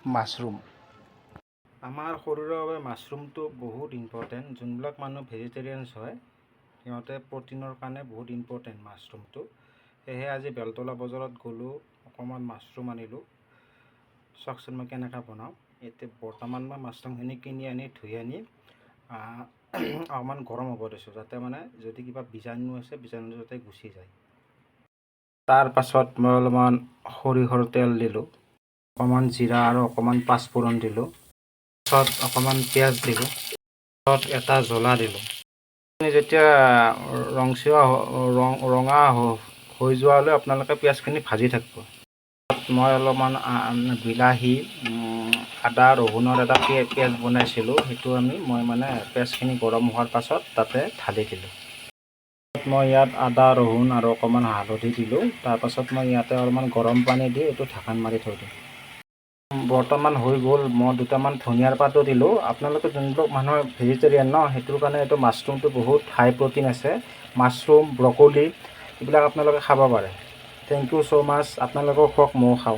Mushroom. আমাৰ শৰীৰৰ বাবে মাছৰুমটো বহুত ইম্পৰ্টেণ্ট। যোনবিলাক মানুহ ভেজিটেৰিয়ানছ হয় সিহঁতে প্ৰটিনৰ কাৰণে বহুত ইম্পৰ্টেণ্ট মাছৰুমটো। সেয়েহে আজি বেলতলা বজাৰত গ'লোঁ, অকণমান মাছৰুম আনিলোঁ। চাওকচোন মই কেনেকৈ বনাওঁ। এতিয়া বৰ্তমান মই মাছৰুমখিনি কিনি আনি ধুই আনি অকণমান গৰম হ'ব দিছোঁ, যাতে মানে যদি কিবা বীজাণু আছে বীজাণু যাতে গুচি যায়। তাৰ পাছত মই অলপমান সৰিয়হৰ তেল দিলোঁ, অকণমান জিৰা আৰু অকণমান পাঁচফোৰণ দিলোঁ, তাৰপিছত অকণমান পিঁয়াজ দিলোঁ, তাৰপিছত এটা জ্বলা দিলোঁ। যেতিয়া ৰঙা হৈ যোৱালৈ আপোনালোকে পিঁয়াজখিনি ভাজি থাকিব। মই অলপমান বিলাহী, আদা ৰহুনৰ এটা পেষ্ট বনাইছিলোঁ, সেইটো মই পেষ্টখিনি গৰম হোৱাৰ পাছত তাতে ঢালি দিলোঁ। মই ইয়াত আদা ৰহুন আৰু অকণমান হালধি দিলোঁ। তাৰপাছত মই ইয়াতে অলপমান গৰম পানী দি এইটো ঢাকন মাৰি থৈ দিওঁ। বৰ্তমান হৈ গ'ল। মই দুটামান ধনিয়াৰ পাতো দিলোঁ। আপোনালোকে যোনবিলাক মানুহ ভেজিটেৰিয়ান ন, সেইটোৰ কাৰণে এইটো মাছৰুমটো বহুত হাই প্ৰটিন আছে। মাছৰুম, ব্ৰকলি এইবিলাক আপোনালোকে খাব পাৰে। থেংক ইউ ছ' মাছ। আপোনালোকেও খোৱাওক, ময়ো খাওঁ।